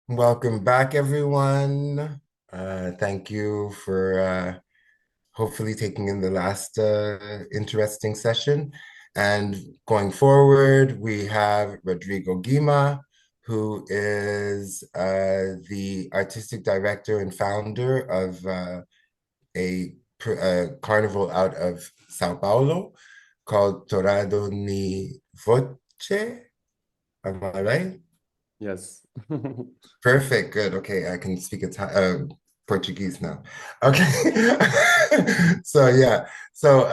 Welcome back, everyone. Thank you for hopefully taking in the last interesting session. And going forward, we have Rodrigo Guima, who is the artistic director and founder of a carnival out of Sao Paulo called Torado ni Voce. Am I right? Yes. Perfect. Good. Okay, I can speak Portuguese now. Okay. So yeah. So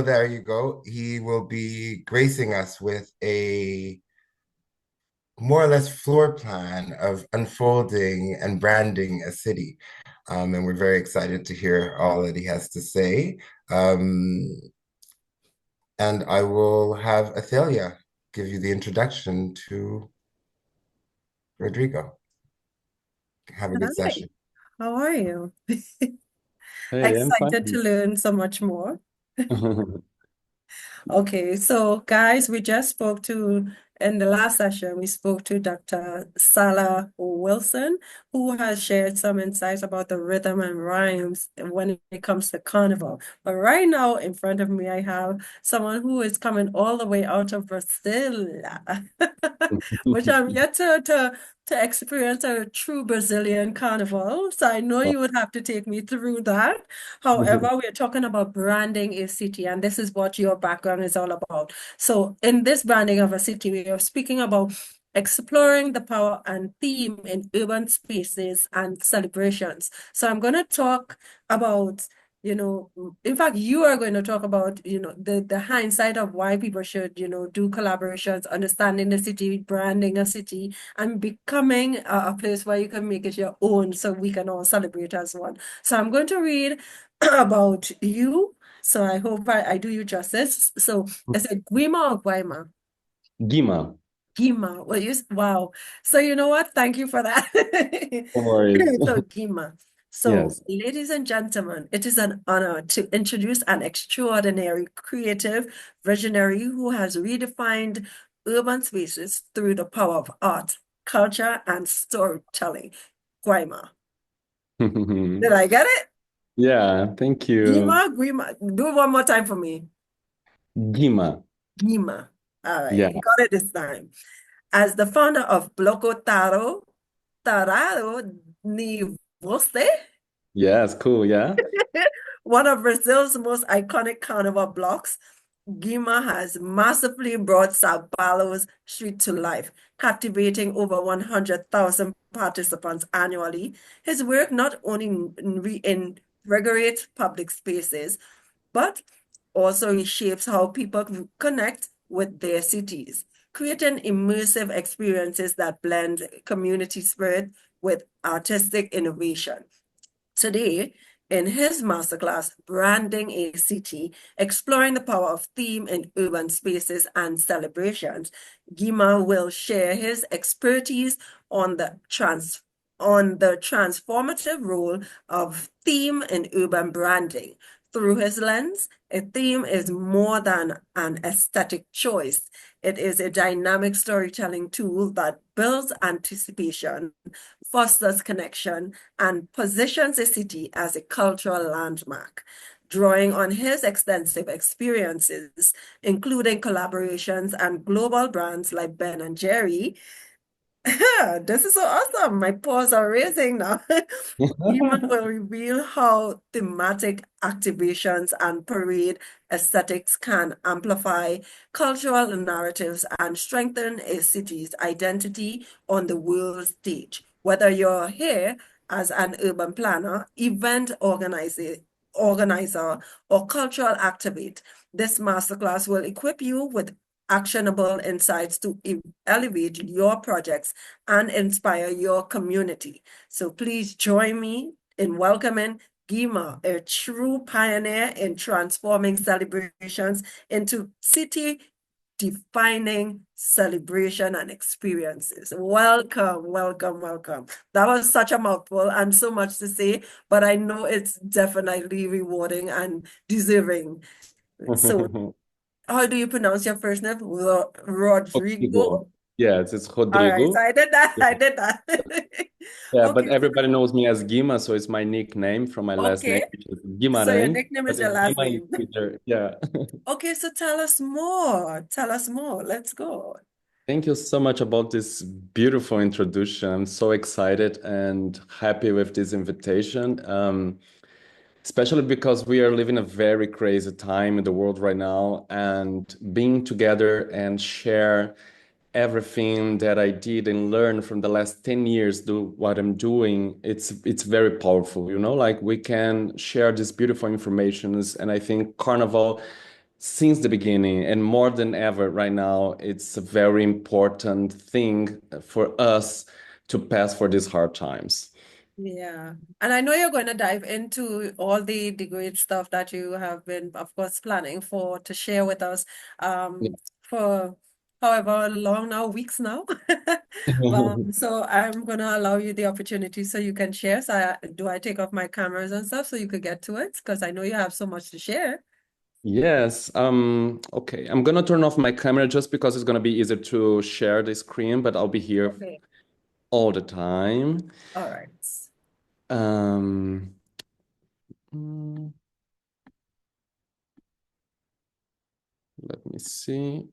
there you go. He will be gracing us with a more or less floor plan of unfolding and branding a city. And we're very excited to hear all that he has to say. Um, and I will have Athalia give you the introduction to Rodrigo. Have a good Hi, session. how are you? Hey, I'm Excited to fine. learn so much more. Okay, so guys, we just spoke to, in the last session, we spoke to Dr. Salah Wilson, who has shared some insights about the rhythm and rhymes when it comes to carnival. But right now, in front of me, I have someone who is coming all the way out of Brazil, which I'm yet to experience a true Brazilian carnival. So I know you would have to take me through that. However, we're talking about branding a city, and this is what your background is all about. So, in this branding of a city, we are speaking about exploring the power and theme in urban spaces and celebrations. So, I'm going to talk about, in fact, you are going to talk about, the hindsight of why people should, do collaborations, understanding the city, branding a city, and becoming a place where you can make it your own so we can all celebrate as one. So, I'm going to read about you. So I hope I do you justice. So is it Guima or Guima? Guima. Guima. Wow. So you know what? Thank you for that. No worries. So Guima. So Yes. ladies and gentlemen, it is an honor to introduce an extraordinary, creative visionary who has redefined urban spaces through the power of art, culture, and storytelling. Guima. Did I get it? Yeah, thank you. Guima, Guima. Do it one more time for me. Guima. Guima. All right, Yeah. you got it this time. As the founder of Bloco Tarado ni Você, Yes, cool. Yeah. one of Brazil's most iconic carnival blocks, Guima has massively brought Sao Paulo's street to life, captivating over 100,000 participants annually. His work not only reinvigorates public spaces, but also reshapes how people connect with their cities, creating immersive experiences that blend community spirit with artistic innovation. Today, in his masterclass, Branding a City, exploring the power of theme in urban spaces and celebrations, Gima will share his expertise on the transformative role of theme in urban branding. Through his lens, a theme is more than an aesthetic choice. It is a dynamic storytelling tool that builds anticipation, fosters connection, and positions a city as a cultural landmark. Drawing on his extensive experiences, including collaborations and global brands like Ben and Jerry, this is so awesome. My paws are raising now. Human will reveal how thematic activations and parade aesthetics can amplify cultural narratives and strengthen a city's identity on the world stage. Whether you're here as an urban planner, event organizer, or cultural activate, this masterclass will equip you with actionable insights to elevate your projects and inspire your community. So please join me in welcoming Gima, a true pioneer in transforming celebrations into city defining celebration and experiences. Welcome, welcome, welcome. That was such a mouthful and so much to say, but I know it's definitely rewarding and deserving. So, how do you pronounce your first name? Rodrigo? Rodrigo. Yes, it's All right, so Rodrigo. I did that. I did that. Yeah, but Okay, everybody knows me as Guima, so it's my nickname from my last name, okay. which is So your Guimarães, nickname is but your it's last Guima in name. Twitter. Yeah. Okay, so tell us more. Tell us more. Let's go. Thank you so much about this beautiful introduction. I'm so excited and happy with this invitation. Especially because we are living a very crazy time in the world right now, and being together and share everything that I did and learned from the last 10 years, do what I'm doing, it's very powerful, you know, like we can share these beautiful informations. And I think Carnival, since the beginning and more than ever right now, it's a very important thing for us to pass for these hard times. Yeah. And I know you're going to dive into all the great stuff that you have been, of course, planning for to share with us for however long now, weeks now. So I'm going to allow you the opportunity so you can share. So do I take off my cameras and stuff so you could get to it? Because I know you have so much to share. Yes. Okay. I'm gonna turn off my camera just because it's gonna be easier to share the screen, but I'll be here Okay. all the time. All right. Um, mm, Let me see.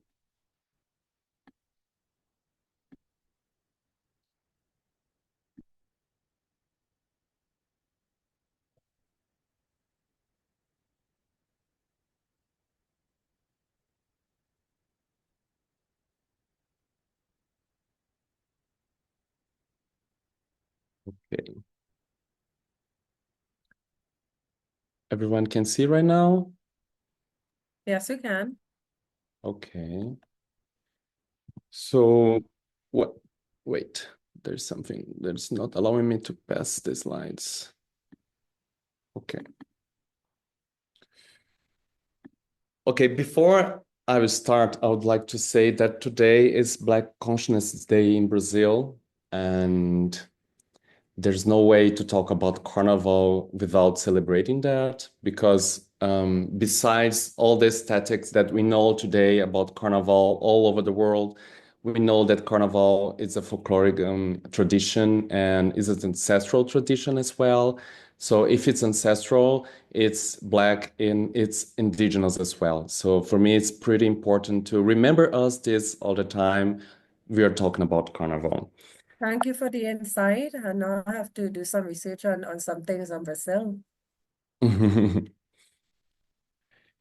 Okay. Everyone can see right now? Yes, you can. Okay. So what? Wait, there's something that's not allowing me to pass the slides. Okay. Okay, before I will start, I would like to say that today is Black Consciousness Day in Brazil, and there's no way to talk about Carnival without celebrating that because besides all the aesthetics that we know today about Carnival all over the world, we know that Carnival is a folkloric tradition and is an ancestral tradition as well. So if it's ancestral, it's Black and it's indigenous as well. So for me, it's pretty important to remember us this all the time. We are talking about Carnival. Thank you for the insight. And now I have to do some research on some things on Brazil.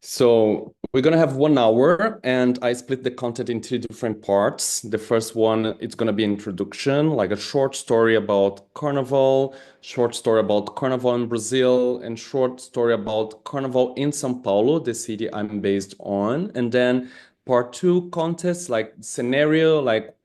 So we're gonna have 1 hour, and I split the content into different parts. The first one, it's gonna be introduction, like a short story about Carnival, short story about Carnival in Brazil, and short story about Carnival in Sao Paulo, the city I'm based on. And then part two, contest, like scenario, like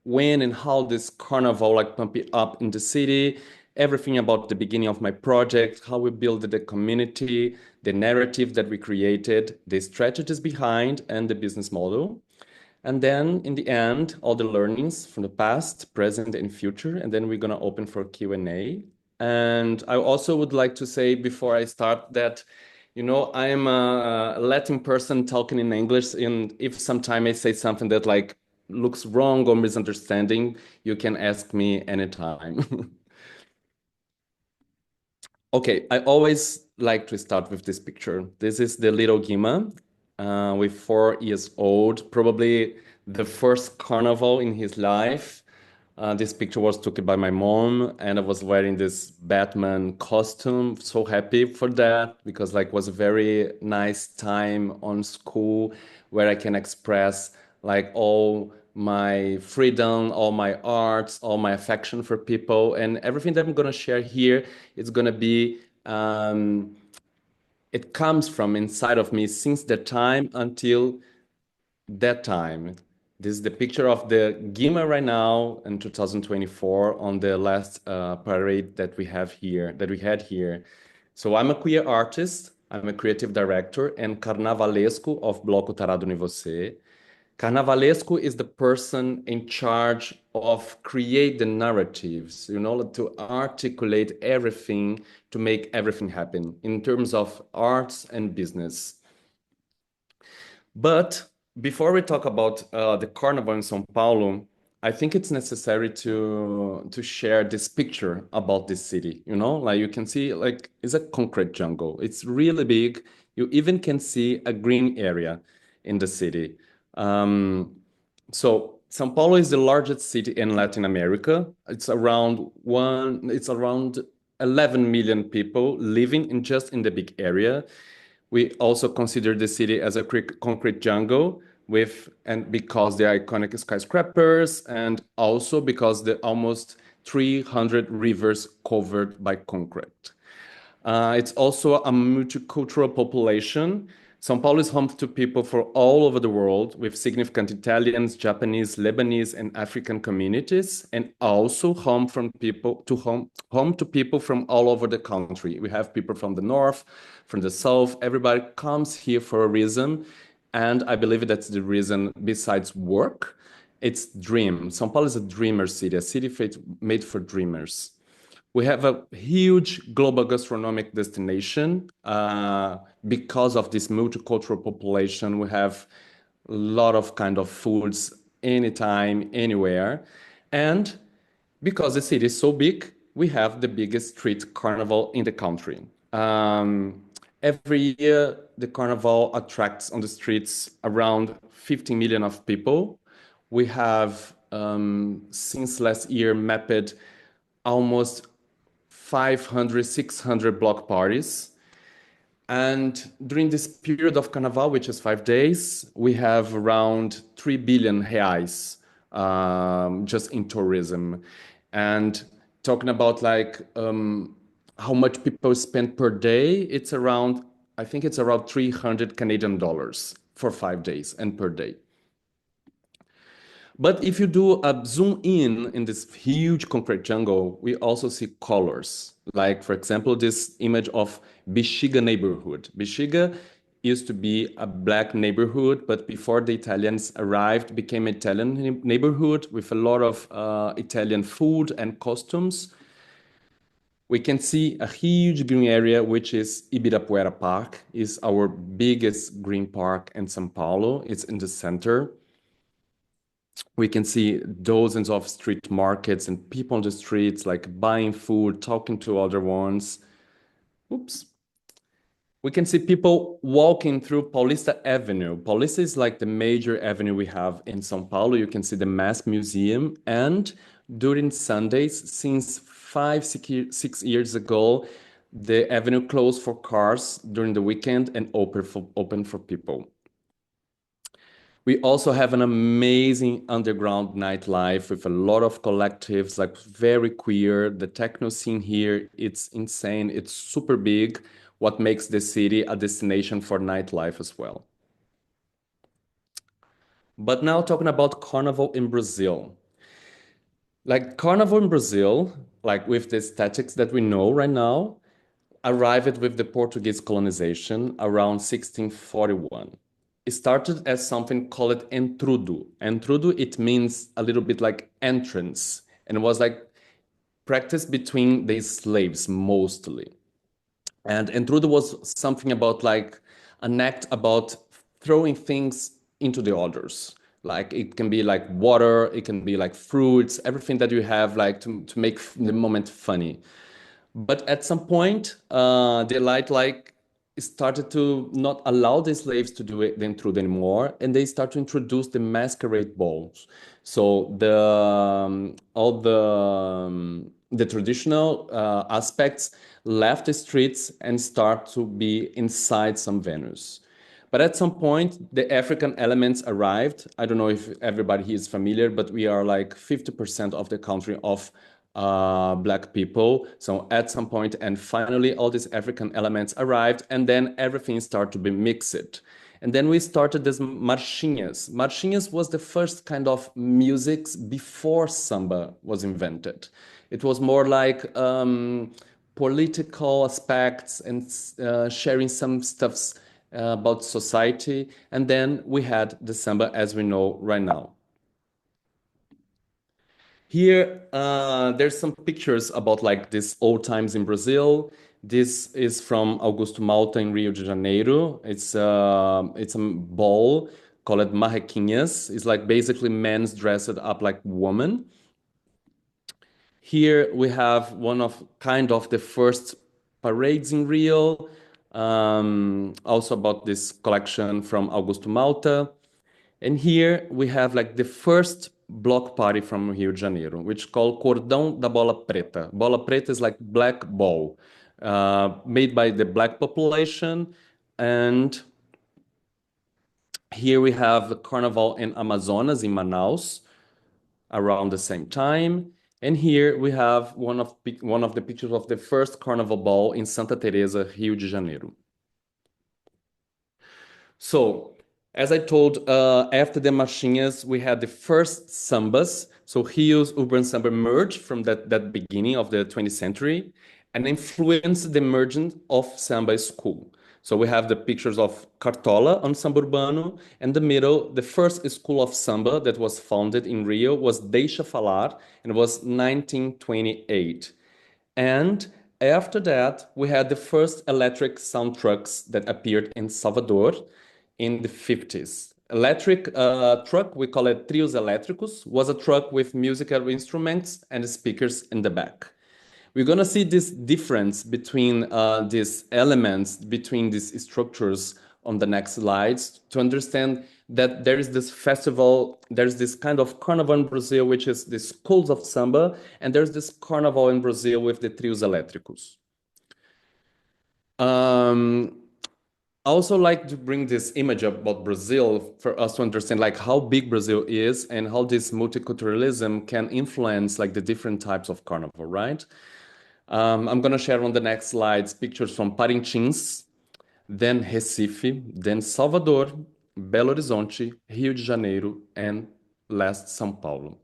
when and how this carnival like pump it up in the city, everything about the beginning of my project, how we built the community, the narrative that we created, the strategies behind, and the business model. And then in the end, all the learnings from the past, present, and future. And then we're gonna open for Q&A. And I also would like to say before I start that, you know, I'm a Latin person talking in English, and if sometime I say something that like looks wrong or misunderstanding, you can ask me anytime. Okay, I always like to start with this picture. This is the little Guima with 4 years old, probably the first carnival in his life. This picture was taken by my mom, and I was wearing this Batman costume. So happy for that because like was a very nice time on school where I can express like all my freedom, all my arts, all my affection for people, and everything that I'm gonna share here is gonna be it comes from inside of me since that time until that time. This is the picture of the Gima right now in 2024 on the last parade that we have here, that we had here. So I'm a queer artist, I'm a creative director and carnavalesco of Bloco Tarado em Você. Carnavalesco is the person in charge of create the narratives, you know, to articulate everything, to make everything happen in terms of arts and business. But before we talk about the carnival in Sao Paulo, I think it's necessary to share this picture about this city, you know? Like you can see like it's a concrete jungle. It's really big. You even can see a green area in the city. Um, so São Paulo is the largest city in Latin America. It's around 11 million people living in just in the big area. We also consider the city as a concrete jungle and because the iconic skyscrapers and also because the almost 300 rivers covered by concrete. It's also a multicultural population. São Paulo is home to people from all over the world with significant Italians, Japanese, Lebanese, and African communities, and also home to people from all over the country. We have people from the north, from the south. Everybody comes here for a reason, and I believe that's the reason besides work. It's dream. São Paulo is a dreamer city, a city made for dreamers. We have a huge global gastronomic destination. Because of this multicultural population, we have a lot of kind of foods anytime, anywhere. And because the city is so big, we have the biggest street carnival in the country. Every year, the carnival attracts on the streets around 15 million of people. We have, since last year, mapped almost 500, 600 block parties. And during this period of Carnival, which is 5 days, we have around 3 billion reais just in tourism. And talking about like how much people spend per day, I think it's around 300 Canadian dollars for 5 days and per day. But if you do a zoom in this huge concrete jungle, we also see colors. Like, for example, this image of Bexiga neighborhood. Bexiga used to be a black neighborhood, but before the Italians arrived, became an Italian neighborhood with a lot of Italian food and costumes. We can see a huge green area, which is Ibirapuera Park, is our biggest green park in São Paulo. It's in the center. We can see dozens of street markets and people on the streets, like buying food, talking to other ones. Oops. We can see people walking through Paulista Avenue. Paulista is like the major avenue we have in São Paulo. You can see the Mass Museum. And during Sundays, since 6 years ago, the avenue closed for cars during the weekend and open for people. We also have an amazing underground nightlife with a lot of collectives, like very queer. The techno scene here, it's insane. It's super big, what makes the city a destination for nightlife as well. But now talking about Carnival in Brazil. Like Carnival in Brazil, like with the aesthetics that we know right now, arrived with the Portuguese colonization around 1641. It started as something called entrudo. Entrudo, it means a little bit like entrance, and it was like practice between the slaves mostly. And entrudo was something about like an act about throwing things into the others. Like it can be like water, it can be like fruits, everything that you have like to make the moment funny. But at some point, the elite like started to not allow the slaves to do it the intrude anymore, and they start to introduce the masquerade balls. So all the traditional aspects left the streets and start to be inside some venues. But at some point, the African elements arrived. I don't know if everybody here is familiar, but we are like 50% of the country of Black people. So at some point, and finally, all these African elements arrived, and then everything started to be mixed. And then we started this marchinhas. Marchinhas was the first kind of music before samba was invented. It was more like political aspects and sharing some stuffs about society. And then we had the samba as we know right now. Here, there's some pictures about like these old times in Brazil. This is from Augusto Malta in Rio de Janeiro. It's a ball called marrequinhas. It's like basically men's dressed up like women. Here we have one of kind of the first parades in Rio. Also about this collection from Augusto Malta. And here we have like the first block party from Rio de Janeiro, which called Cordão da Bola Preta. Bola Preta is like black ball, made by the black population. And here we have the Carnival in Amazonas, in Manaus, around the same time. And here we have one of the pictures of the first Carnival ball in Santa Teresa, Rio de Janeiro. So, as I told, after the marchinhas, we had the first sambas. So Rio's urban samba merged from that beginning of the 20th century and influenced the emergence of samba school. So we have the pictures of Cartola on Samba Urbano, and the middle, the first school of samba that was founded in Rio was Deixa Falar, and it was 1928. And after that, we had the first electric sound trucks that appeared in Salvador in the 50s. Electric truck, we call it trios elétricos, was a truck with musical instruments and speakers in the back. We're going to see this difference between these elements, between these structures on the next slides to understand that there is this festival, there's this kind of carnival in Brazil, which is the schools of samba, and there's this carnival in Brazil with the trios elétricos. I also like to bring this image about Brazil for us to understand like how big Brazil is and how this multiculturalism can influence like the different types of carnival, right? I'm going to share on the next slides pictures from Parintins, then Recife, then Salvador, Belo Horizonte, Rio de Janeiro, and last São Paulo.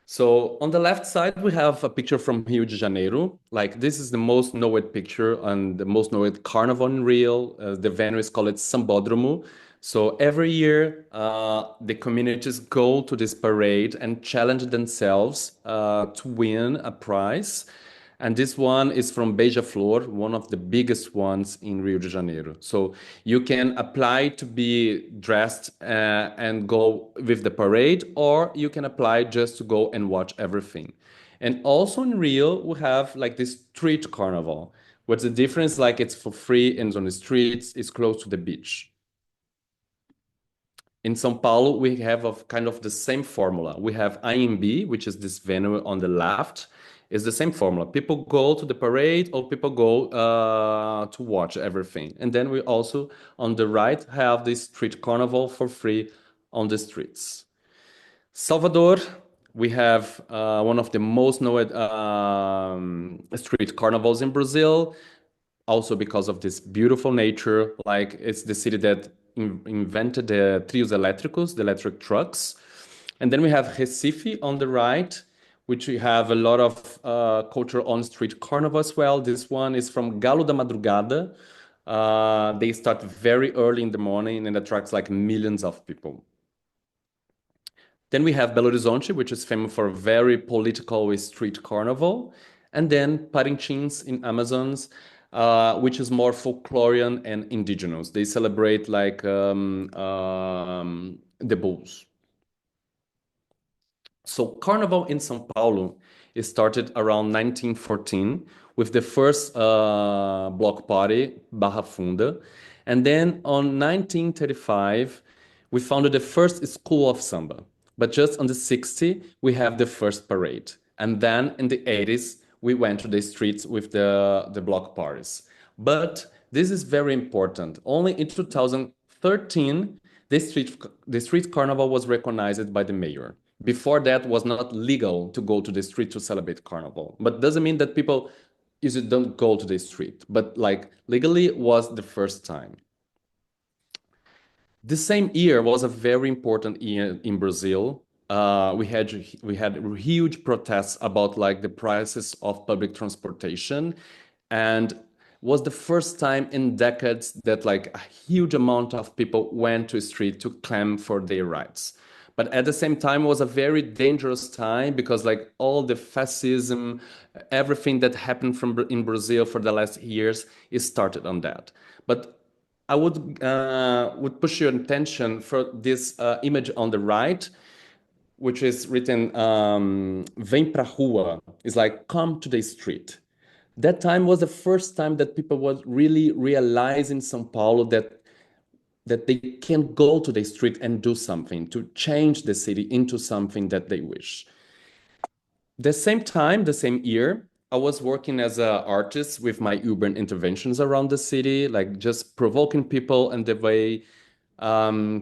So on the left side, we have a picture from Rio de Janeiro. Like this is the most known picture and the most known carnival in Rio. The venue is called Sambódromo. So every year, the communities go to this parade and challenge themselves to win a prize. And this one is from Beija-Flor, one of the biggest ones in Rio de Janeiro. So you can apply to be dressed and go with the parade, or you can apply just to go and watch everything. And also in Rio, we have like this street carnival. What's the difference? Like it's for free and on the streets, it's close to the beach. In São Paulo, we have kind of the same formula. We have IMB, which is this venue on the left. It's the same formula. People go to the parade or people go to watch everything. And then we also, on the right, have this street carnival for free on the streets. Salvador, we have one of the most known street carnivals in Brazil, also because of this beautiful nature. Like it's the city that invented the trios elétricos, the electric trucks. And then we have Recife on the right, which we have a lot of culture on street carnival as well. This one is from Galo da Madrugada. They start very early in the morning and attracts like millions of people. Then we have Belo Horizonte, which is famous for a very political street carnival. And then Parintins in Amazons, which is more folklorian and indigenous. They celebrate like the bulls. So Carnival in São Paulo is started around 1914 with the first block party, Barra Funda. And then on 1935, we founded the first school of samba. But just on the 60s, we have the first parade. And then in the 80s, we went to the streets with the block parties. But this is very important. Only in 2013, the street carnival was recognized by the mayor. Before that, was not legal to go to the street to celebrate carnival. But doesn't mean that people usually don't go to the street. But like legally was the first time. The same year was a very important year in Brazil. We had huge protests about like the prices of public transportation, and was the first time in decades that like a huge amount of people went to the street to claim for their rights. But at the same time, it was a very dangerous time because like all the fascism, everything that happened in Brazil for the last years is started on that. But I would push your attention for this image on the right, which is written Vem pra rua. It's like come to the street. That time was the first time that people was really realizing São Paulo that they can go to the street and do something to change the city into something that they wish. The same time, the same year, I was working as an artist with my urban interventions around the city, like just provoking people and the way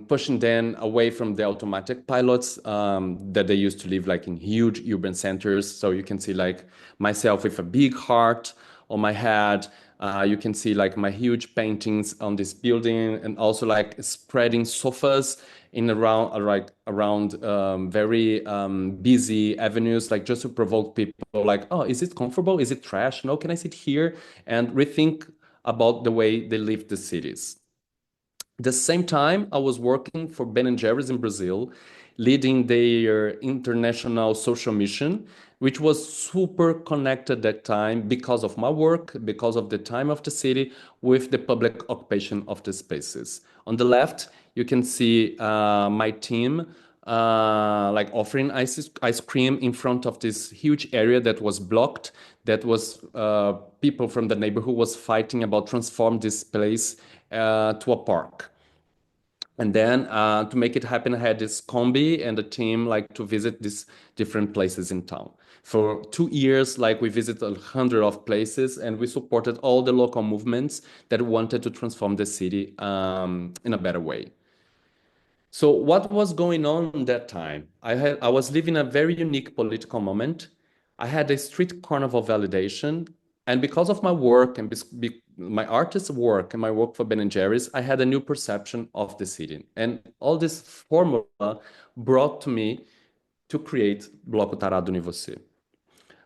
pushing them away from the automatic pilots that they used to live like in huge urban centers. So you can see like myself with a big heart on my head. You can see like my huge paintings on this building and also like spreading sofas in around very busy avenues, like just to provoke people like, oh, is it comfortable? Is it trash? No, can I sit here and rethink about the way they live the cities? The same time, I was working for Ben& Jerry's in Brazil, leading their international social mission, which was super connected that time because of my work, because of the time of the city, with the public occupation of the spaces. On the left, you can see my team like offering ice cream in front of this huge area that was blocked, that was people from the neighborhood was fighting about transform this place to a park. And then to make it happen, I had this combi and a team like to visit these different places in town. For 2 years, like we visited 100 of places and we supported all the local movements that wanted to transform the city in a better way. So what was going on that time? I was living a very unique political moment. I had a street carnival validation, and because of my work and my artist work and my work for Ben& Jerry's, I had a new perception of the city. And all this formula brought to me to create Bloco Tarado em Você.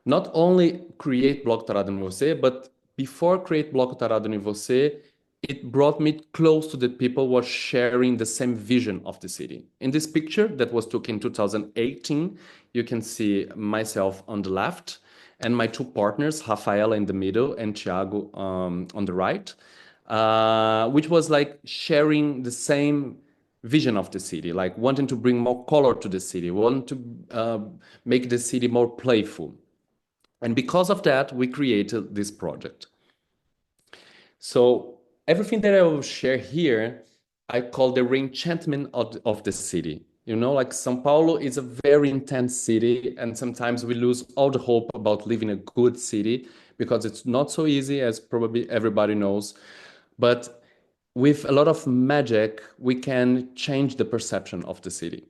Not only create Bloco Tarado em Você, but before create Bloco Tarado em Você, it brought me close to the people who were sharing the same vision of the city. In this picture that was taken in 2018, you can see myself on the left and my two partners, Rafaela in the middle and Thiago on the right, which was like sharing the same vision of the city, like wanting to bring more color to the city, wanting to make the city more playful. And because of that, we created this project. So everything that I will share here, I call the reenchantment of the city. You know, like Sao Paulo is a very intense city, and sometimes we lose all the hope about living a good city because it's not so easy, as probably everybody knows. But with a lot of magic, we can change the perception of the city.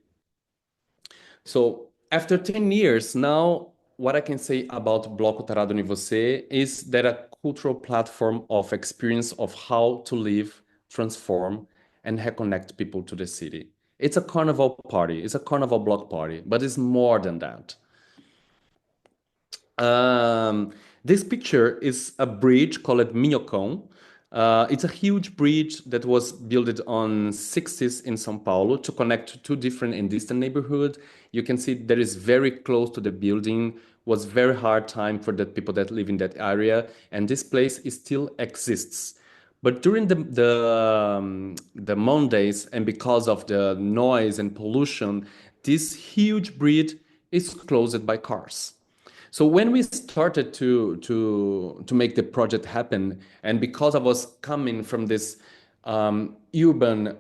So after 10 years, now what I can say about Bloco Tarado em Você is that a cultural platform of experience of how to live, transform, and reconnect people to the city. It's a carnival party, it's a carnival block party, but it's more than that. This picture is a bridge called Minhocão. It's a huge bridge that was built on 60s in Sao Paulo to connect two different and distant neighborhoods. You can see that is very close to the building, was very hard time for the people that live in that area, and this place still exists. But during the Mondays, and because of the noise and pollution, this huge bridge is closed by cars. So when we started to make the project happen, and because I was coming from this urban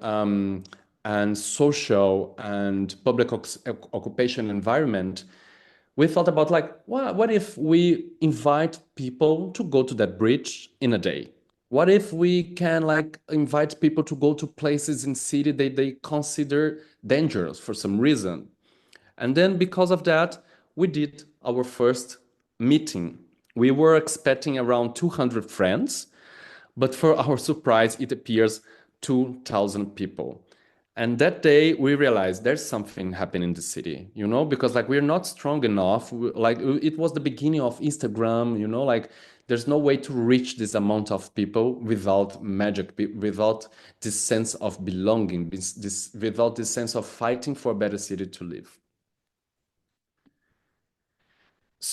and social and public occupation environment, we thought about like, what if we invite people to go to that bridge in a day? What if we can like invite people to go to places in city that they consider dangerous for some reason? And then because of that, we did our first meeting. We were expecting around 200 friends, but for our surprise, it appears 2,000 people. And that day we realized there's something happening in the city, you know, because like we're not strong enough. Like it was the beginning of Instagram, you know, like there's no way to reach this amount of people without magic, without this sense of belonging, without this sense of fighting for a better city to live.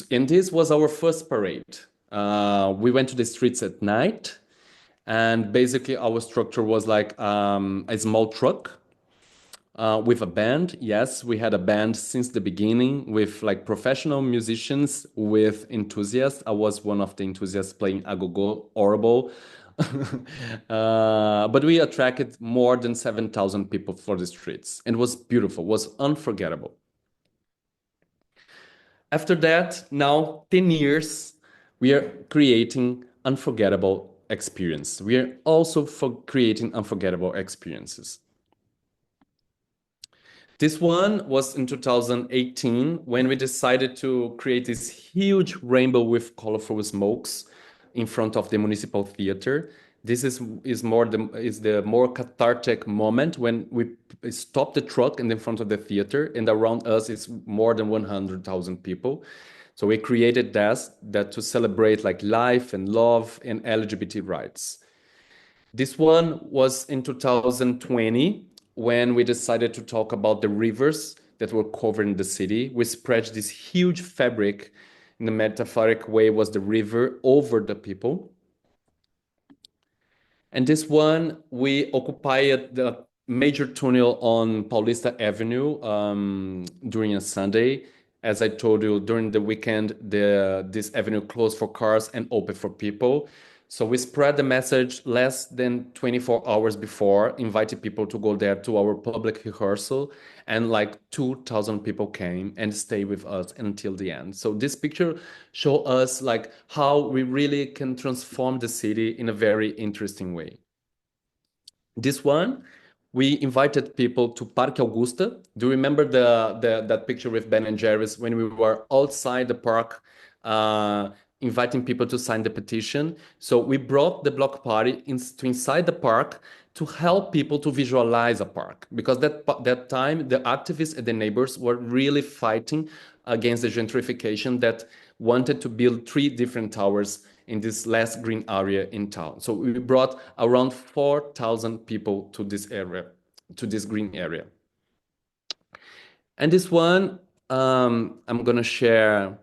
And this was our first parade. We went to the streets at night, And basically our structure was like a small truck with a band. Yes, we had a band since the beginning with like professional musicians with enthusiasts. I was one of the enthusiasts playing agogo, horrible. But we attracted more than 7,000 people for the streets. And it was beautiful, was unforgettable. After that, now 10 years, we are creating unforgettable experience. We are also creating unforgettable experiences. This one was in 2018 when we decided to create this huge rainbow with colorful smokes in front of the municipal theater. This is the more cathartic moment when we stop the truck in the front of the theater, and around us is more than 100,000 people. So we created that to celebrate like life and love and LGBT rights. This one was in 2020 when we decided to talk about the rivers that were covering the city. We spread this huge fabric, in the metaphoric way was the river, over the people. And this one, we occupied the major tunnel on Paulista Avenue during a Sunday. As I told you, during the weekend, this avenue closed for cars and open for people. So we spread the message less than 24 hours before, invited people to go there to our public rehearsal, and like 2,000 people came and stayed with us until the end. So this picture show us like how we really can transform the city in a very interesting way. This one, we invited people to Parque Augusta. Do you remember that picture with Ben and Jerry's when we were outside the park, inviting people to sign the petition? So we brought the block party to inside the park to help people to visualize a park, because that time the activists and the neighbors were really fighting against the gentrification that wanted to build 3 different towers in this last green area in town. So we brought around 4,000 people to this area, to this green area. And this one, I'm gonna share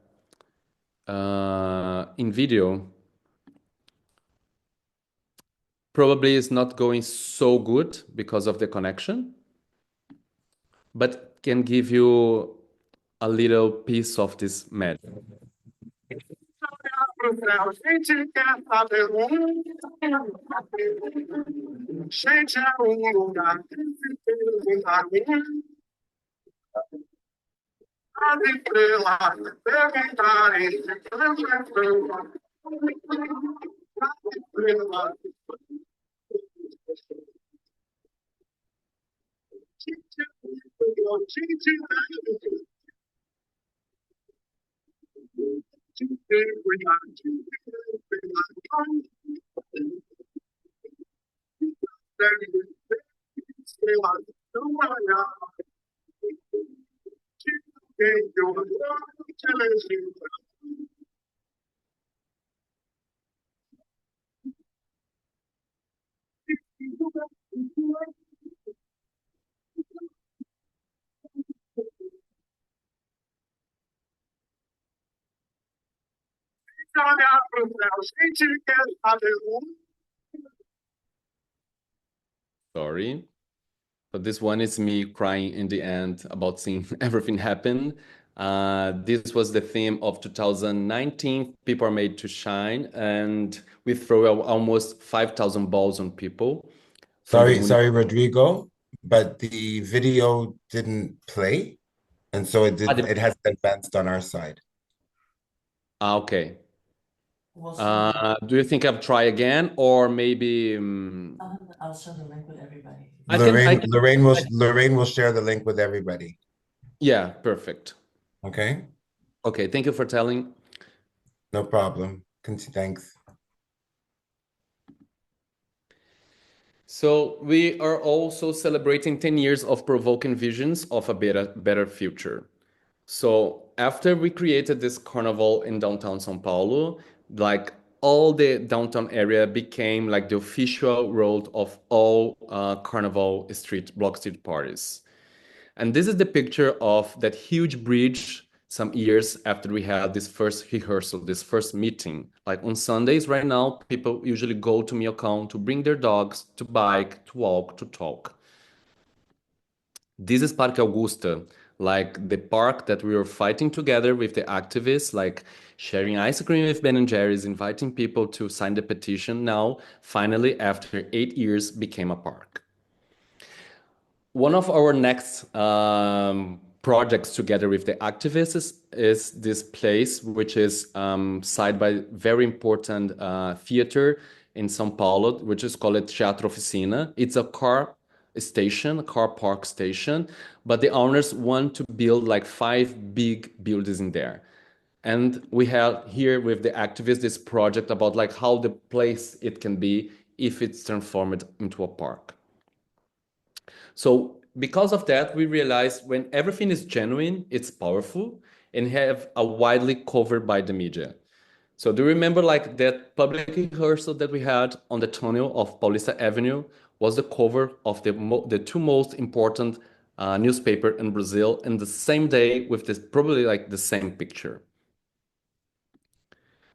in video. Probably it's not going so good because of the connection, but can give you a little piece of this magic. Sorry. But this one is me crying in the end about seeing everything happen. This was the theme of 2019, People Are Made to Shine, and we throw out almost 5,000 balls on people. Sorry, Rodrigo, but the video didn't play, and so it has advanced on our side. Okay. Do you think I'll try again, or maybe I'll share the link with everybody. Lorraine will share the link with everybody. Yeah, perfect. Okay. Okay, thank you for telling. No problem. Thanks. So we are also celebrating 10 years of provoking visions of a better future. So after we created this carnival in downtown Sao Paulo, like all the downtown area became like the official road of all carnival block street parties. And this is the picture of that huge bridge some years after we had this first rehearsal, this first meeting Like on Sundays right now, people usually go to Miocão to bring their dogs, to bike, to walk, to talk. This is Parque Augusta, like the park that we were fighting together with the activists, like sharing ice cream with Ben and Jerry's, inviting people to sign the petition. Now, finally, after 8 years, became a park. One of our next projects together with the activists is this place, which is side by very important theater in Sao Paulo, which is called Teatro Oficina. It's a car station, a car park station, but the owners want to build like 5 big buildings in there. And we have here with the activists this project about like how the place it can be if it's transformed into a park. So because of that, we realized when everything is genuine, it's powerful and have a widely covered by the media. So do you remember like that public rehearsal that we had on the tunnel of Paulista Avenue was the cover of the 2 most important newspaper in Brazil in the same day with this probably like the same picture.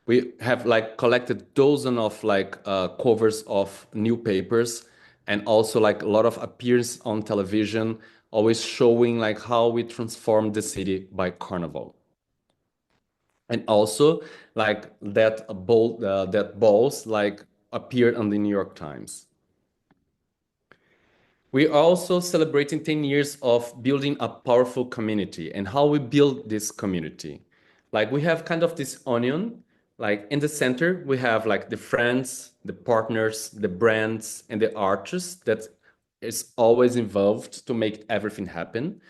We have like collected dozens of like covers of new papers and also like a lot of appearances on television, always showing like how we transform the city by Carnival. And also like that balls like appeared on the New York Times. We are also celebrating 10 years of building a powerful community and how we build this community. Like we have kind of this onion, like in the center, we have like the friends, the partners, the brands, and the artists that is always involved to make everything happen.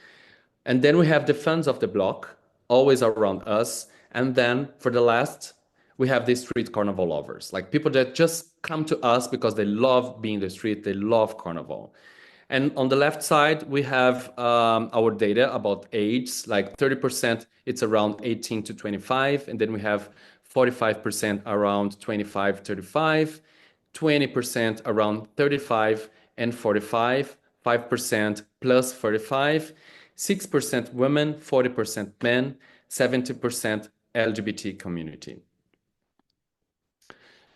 And then we have the fans of the block, always around us. And then for the last, we have the street carnival lovers, like people that just come to us because they love being in the street, they love carnival. And on the left side, we have our data about age, like 30%, it's around 18 to 25. And then we have 45% around 25, 35, 20% around 35 and 45, 5% plus 45, 6% women, 40% men, 70% LGBT community.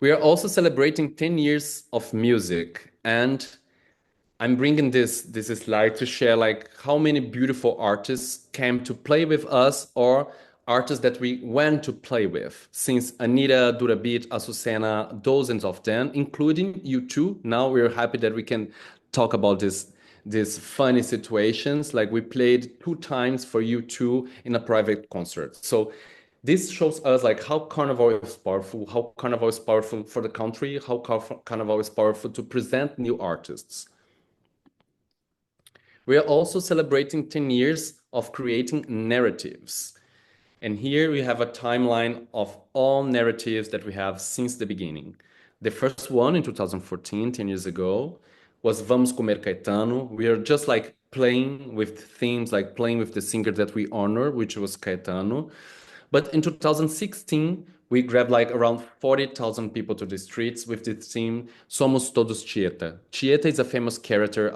We are also celebrating 10 years of music, and I'm bringing this slide to share like how many beautiful artists came to play with us or artists that we went to play with. Since Anita, Durabit, Azucena, dozens of them, including U2. Now we're happy that we can talk about these funny situations. Like we played 2 times for U2 in a private concert. So this shows us like how Carnival is powerful, how Carnival is powerful for the country, how Carnival is powerful to present new artists. We are also celebrating 10 years of creating narratives. And here we have a timeline of all narratives that we have since the beginning. The first one in 2014, 10 years ago, was Vamos Comer Caetano. We are just like playing with themes, like playing with the singer that we honor, which was Caetano. But in 2016, we grabbed like around 40,000 people to the streets with the theme Somos Todos Tieta. Tieta is a famous character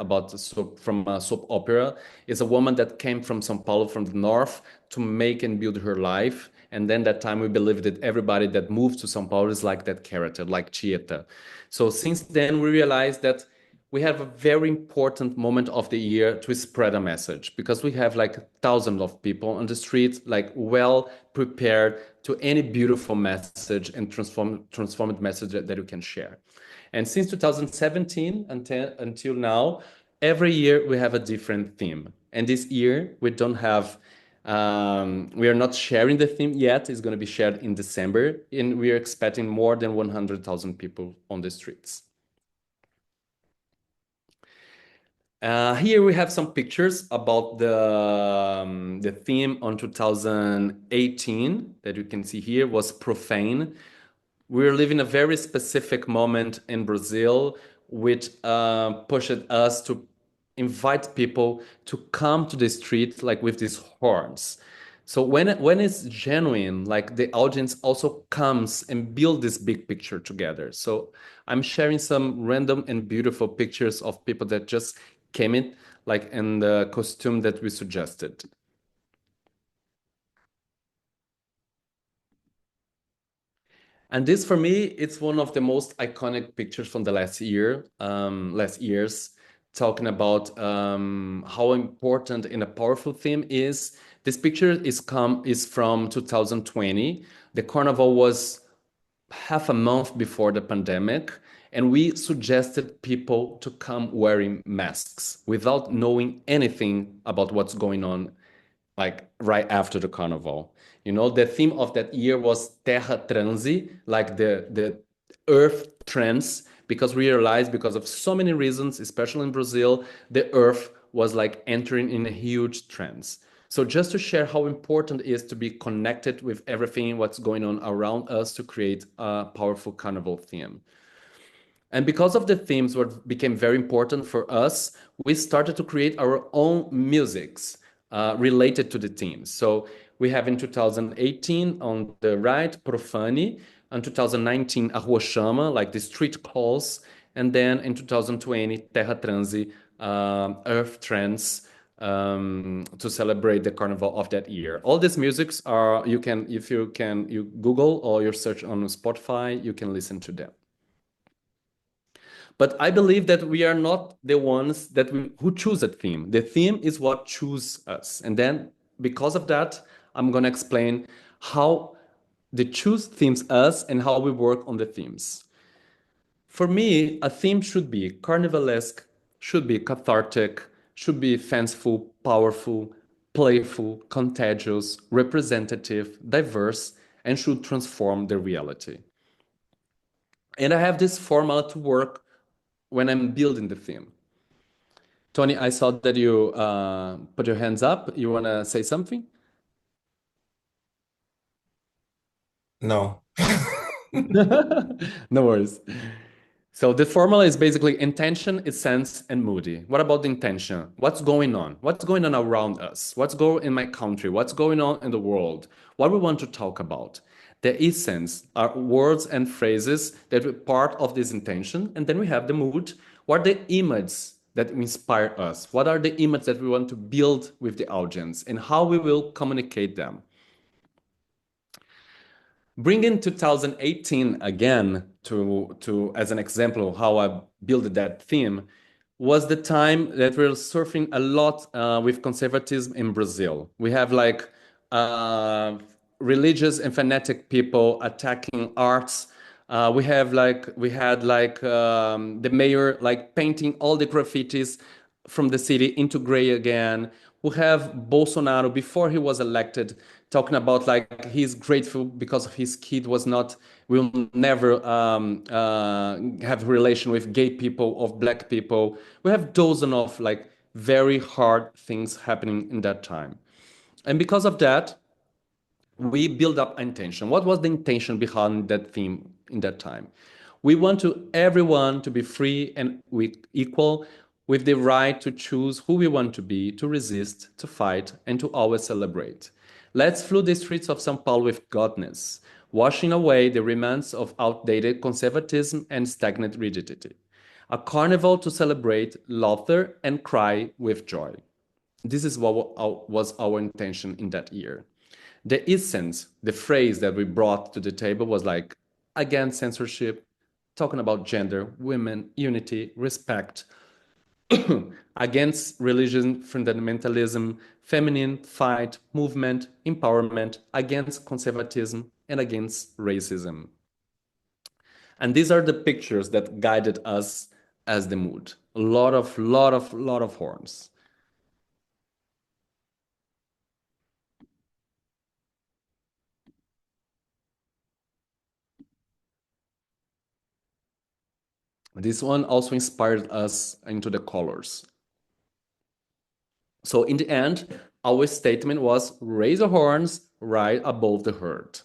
from a soap opera. It's a woman that came from Sao Paulo, from the north, to make and build her life. And then that time we believed that everybody that moved to Sao Paulo is like that character, like Tieta. So since then we realized that we have a very important moment of the year to spread a message because we have like thousands of people on the street, like well prepared to any beautiful message and transformed message that you can share. And since 2017 until now, every year we have a different theme. And this year we don't have, we are not sharing the theme yet. It's going to be shared in December, and we are expecting more than 100,000 people on the streets. Here we have some pictures about the theme on 2018 that you can see here was profane. We're living a very specific moment in Brazil, which pushed us to invite people to come to the street like with these horns. So when it's genuine, like the audience also comes and build this big picture together. So I'm sharing some random and beautiful pictures of people that just came in like in the costume that we suggested. And this for me, it's one of the most iconic pictures from the last years, talking about how important and a powerful theme is. This picture is from 2020. The carnival was half a month before the pandemic, and we suggested people to come wearing masks without knowing anything about what's going on, like right after the carnival. You know, the theme of that year was Terra Transi, like the earth trends, because we realized because of so many reasons, especially in Brazil, the earth was like entering in a huge trends. So just to share how important it is to be connected with everything, what's going on around us to create a powerful carnival theme. And because of the themes what became very important for us, we started to create our own musics related to the themes. So we have in 2018 on the right, Profani, in 2019, A Rua Chama, like the street calls, and then in 2020, Terra Transi, Earth Trends, to celebrate the carnival of that year. All these musics are, you can, if you can, you Google or you search on Spotify, you can listen to them. But I believe that we are not the ones who choose a theme. The theme is what chooses us. And then because of that, I'm going to explain how the choose themes us and how we work on the themes. For me, a theme should be carnivalesque, should be cathartic, should be fanciful, powerful, playful, contagious, representative, diverse, and should transform the reality. And I have this formula to work when I'm building the theme. Tony, I saw that you put your hands up. You want to say something? No. No worries. So the formula is basically intention, essence, and moody. What about the intention? What's going on? What's going on around us? What's going in my country? What's going on in the world? What we want to talk about? The essence are words and phrases that are part of this intention. And then we have the mood. What are the images that inspire us? What are the images that we want to build with the audience and how we will communicate them? Bringing 2018 again to as an example of how I built that theme was the time that we're surfing a lot with conservatism in Brazil. We have like religious and fanatic people attacking arts. We had like the mayor like painting all the graffitis from the city into gray again. We have Bolsonaro before he was elected talking about like he's grateful because his kid will never have a relation with gay people, of black people. We have dozens of like very hard things happening in that time. And because of that, we build up intention. What was the intention behind that theme in that time? We want everyone to be free and equal with the right to choose who we want to be, to resist, to fight, and to always celebrate. Let's flood the streets of Sao Paulo with godness, washing away the remnants of outdated conservatism and stagnant rigidity. A carnival to celebrate, laughter, and cry with joy. This is what was our intention in that year. The essence, the phrase that we brought to the table was like, against censorship, talking about gender, women, unity, respect, against religion, fundamentalism, feminine fight, movement, empowerment, against conservatism, and against racism. And these are the pictures that guided us as the mood. A lot of horns. This one also inspired us into the colors. So in the end, our statement was raise the horns right above the herd.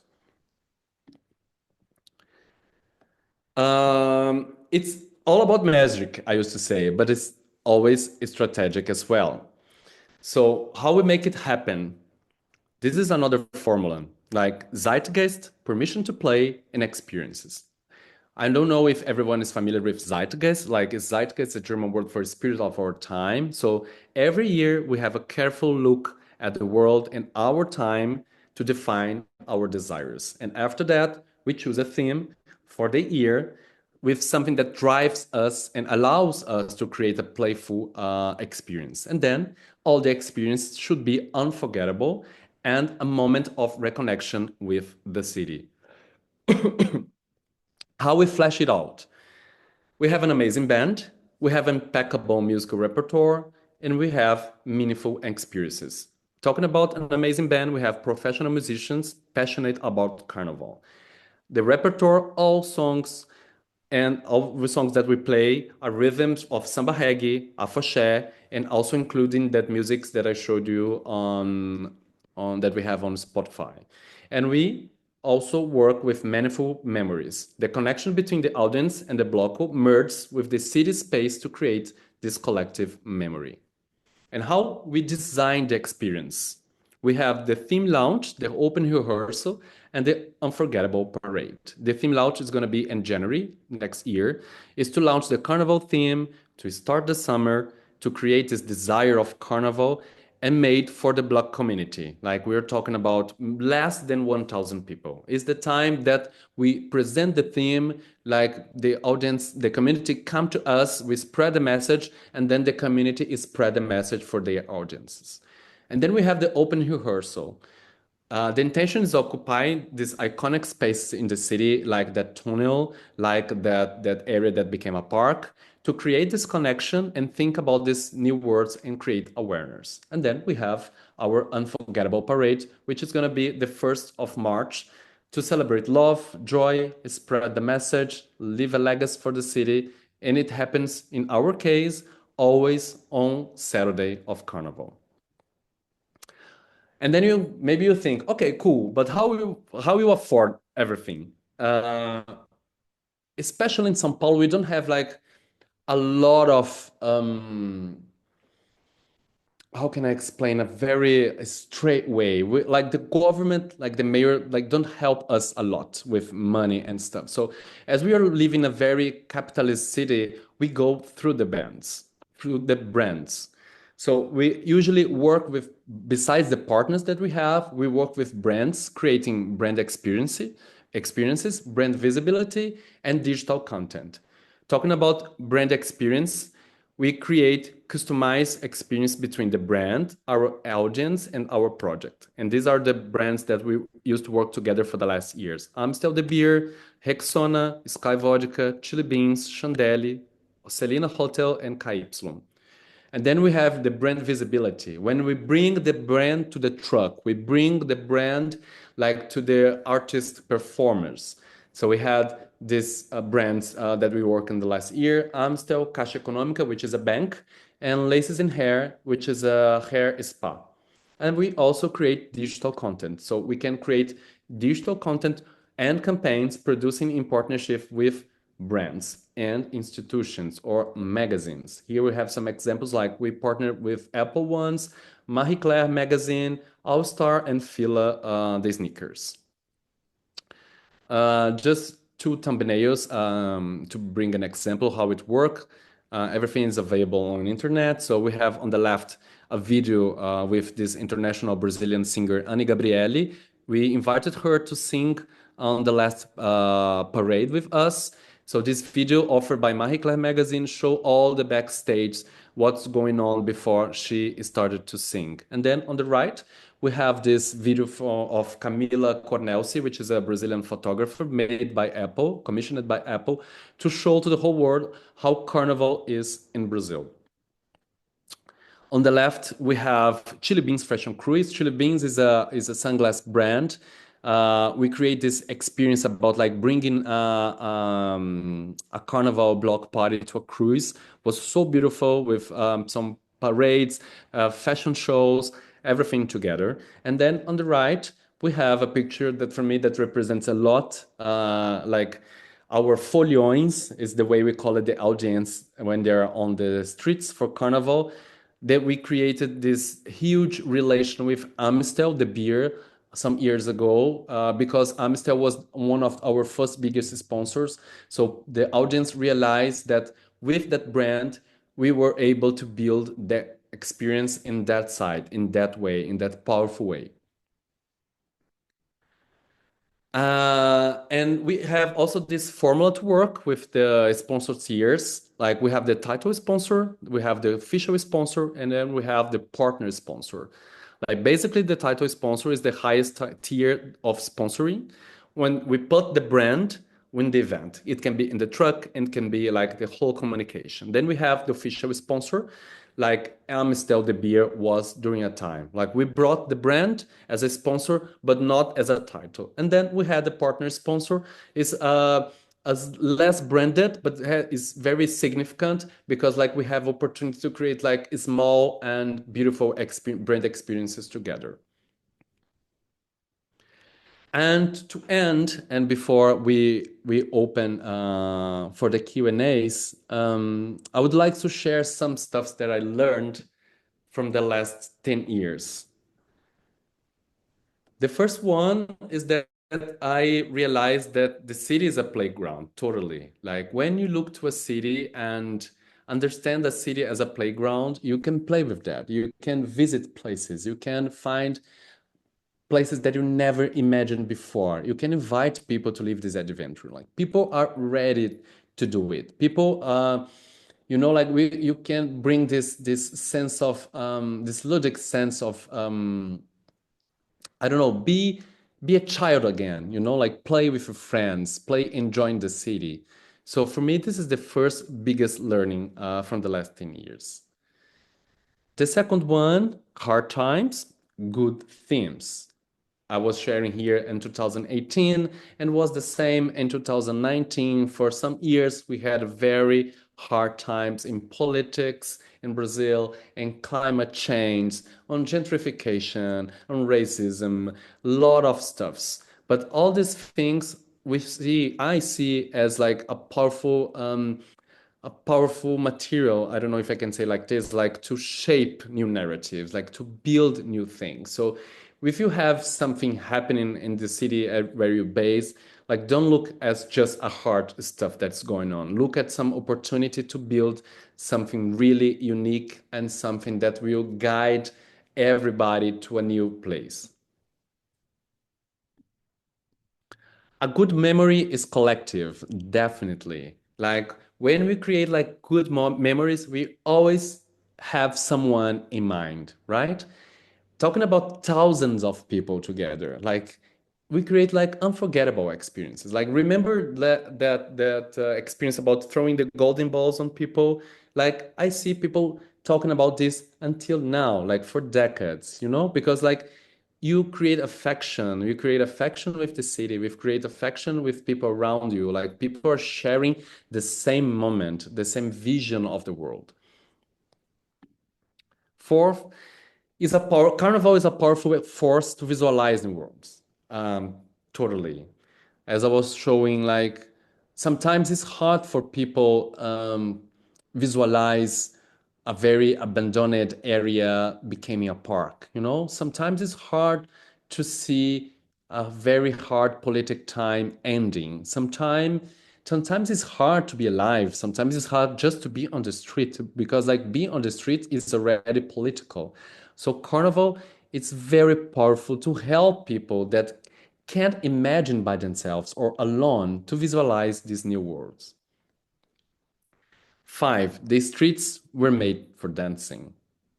It's all about magic, I used to say, but it's always strategic as well. So how we make it happen? This is another formula, like zeitgeist, permission to play, and experiences. I don't know if everyone is familiar with Zeitgeist. Like Zeitgeist, a German word for spirit of our time. So every year we have a careful look at the world and our time to define our desires. And after that, we choose a theme for the year with something that drives us and allows us to create a playful experience. And then all the experience should be unforgettable and a moment of reconnection with the city. How we flesh it out? We have an amazing band, we have impeccable musical repertoire, and we have meaningful experiences. Talking about an amazing band, we have professional musicians passionate about Carnival. The repertoire, all songs and all the songs that we play are rhythms of samba reggae, afoxé, and also including that music that I showed you on that we have on Spotify. And we also work with meaningful memories. The connection between the audience and the bloco merges with the city space to create this collective memory. And how we design the experience. We have the theme launch, the open rehearsal, and the unforgettable parade. The theme launch is going to be in January next year. Is to launch the Carnival theme, to start the summer, to create this desire of Carnival, and made for the Black community. Like we're talking about less than 1,000 people. It's the time that we present the theme, like the audience, the community come to us, we spread the message, and then the community spread the message for their audiences. And then we have the open rehearsal. The intention is occupying this iconic space in the city, like that tunnel, like that area that became a park, to create this connection and think about these new words and create awareness. And then we have our unforgettable parade, which is going to be the 1st of March to celebrate love, joy, spread the message, leave a legacy for the city. And it happens, in our case, always on Saturday of Carnival. And then maybe you think, okay, cool, but how you afford everything? Especially in Sao Paulo, we don't have like a lot of how can I explain a very straight way? Like the government, like the mayor, like don't help us a lot with money and stuff. So as we are living in a very capitalist city, we go through the brands. So we usually work with, besides the partners that we have, we work with brands, creating brand experiences, brand visibility, and digital content. Talking about brand experience, we create customized experience between the brand, our audience, and our project. And these are the brands that we used to work together for the last years. Amstel the Beer, Rexona, Sky Vodka, Chili Beans, Chandelle, Celina Hotel, and KY. And then we have the brand visibility. When we bring the brand to the truck, we bring the brand like to the artist performers. So we had these brands that we work in the last year, Amstel, Caixa Econômica, which is a bank, and Laces in Hair, which is a hair spa. And we also create digital content. So we can create digital content and campaigns producing in partnership with brands and institutions or magazines. Here we have some examples, like we partnered with Apple once, Marie Claire magazine, All Star, and Fila, the sneakers. Just two thumbnails to bring an example how it works. Everything is available on internet. So we have on the left a video with this international Brazilian singer Anne Gabriele. We invited her to sing on the last parade with us. So this video offered by Marie Claire magazine show all the backstage, what's going on before she started to sing. And then on the right, we have this video of Camila Cornelsi, which is a Brazilian photographer made by Apple, commissioned by Apple, to show to the whole world how Carnival is in Brazil. On the left, we have Chili Beans Fashion Cruise. Chili Beans is a sunglass brand. We create this experience about like bringing a carnival block party to a cruise. It was so beautiful with some parades, fashion shows, everything together. And then on the right, we have a picture that for me that represents a lot, like our foliões is the way we call it, the audience when they're on the streets for Carnival, that we created this huge relation with Amstel, the beer, some years ago, because Amstel was one of our first biggest sponsors. So the audience realized that with that brand, we were able to build the experience in that side, in that way, in that powerful way. And we have also this formula to work with the sponsor tiers. Like we have the title sponsor, we have the official sponsor, and then we have the partner sponsor. Like basically the title sponsor is the highest tier of sponsoring. When we put the brand in the event, it can be in the truck and can be like the whole communication. Then we have the official sponsor, like Amstel the beer was during a time. Like we brought the brand as a sponsor, but not as a title. And then we had the partner sponsor is as less branded, but is very significant because like we have opportunity to create like small and beautiful brand experiences together. And to end, and before we open for the Q&As, I would like to share some stuff that I learned from the last 10 years. The first one is that I realized that the city is a playground, totally. Like when you look to a city and understand the city as a playground, you can play with that. You can visit places. You can find places that you never imagined before. You can invite people to live this adventure. Like people are ready to do it. People, like you can bring this sense of this ludic sense of I don't know, be a child again. Like play with your friends, play enjoying the city. So for me, this is the first biggest learning from the last 10 years. The second one, hard times, good themes. I was sharing here in 2018 and was the same in 2019. For some years, we had very hard times in politics in Brazil, and climate change, on gentrification, on racism, a lot of stuffs. But all these things I see as like a powerful material. I don't know if I can say like this, like to shape new narratives, like to build new things. So if you have something happening in the city where you base, like don't look as just a hard stuff that's going on. Look at some opportunity to build something really unique and something that will guide everybody to a new place. A good memory is collective, definitely. Like when we create like good memories, we always have someone in mind, right? Talking about thousands of people together, like we create like unforgettable experiences. Like remember that experience about throwing the golden balls on people. Like I see people talking about this until now, like for decades, because like you create affection with the city, we create affection with people around you. Like people are sharing the same moment, the same vision of the world. Fourth, Carnival is a powerful force to visualize new worlds. Totally. As I was showing, like sometimes it's hard for people visualize a very abandoned area becoming a park. Sometimes it's hard to see a very hard politic time ending. Sometimes it's hard to be alive. Sometimes it's hard just to be on the street because like being on the street is already political. So Carnival, it's very powerful to help people that can't imagine by themselves or alone to visualize these new worlds. 5, the streets were made for dancing.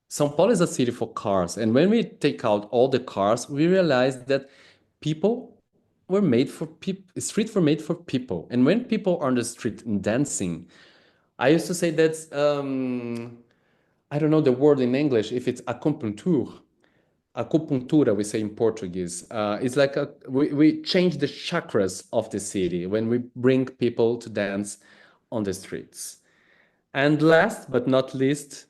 São Paulo is a city for cars, and when we take out all the cars, we realize that people were made for people. Streets were made for people, and when people are on the street dancing, I used to say that's I don't know the word in English if it's acupuntura, we say in Portuguese. It's like we change the chakras of the city when we bring people to dance on the streets. And last but not least,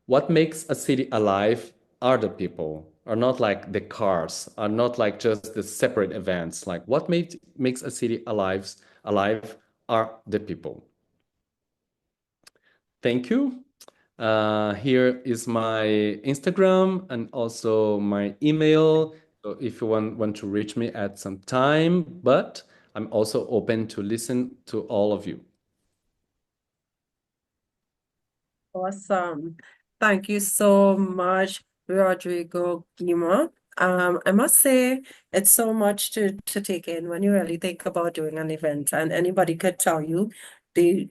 what makes a city alive are the people, are not like the cars, are not like just the separate events. Like what makes a city alive are the people. Thank you. Here is my Instagram and also my email. So if you want to reach me at some time, but I'm also open to listen to all of you. Awesome. Thank you so much, Rodrigo Guima. I must say it's so much to take in when you really think about doing an event, and anybody could tell you the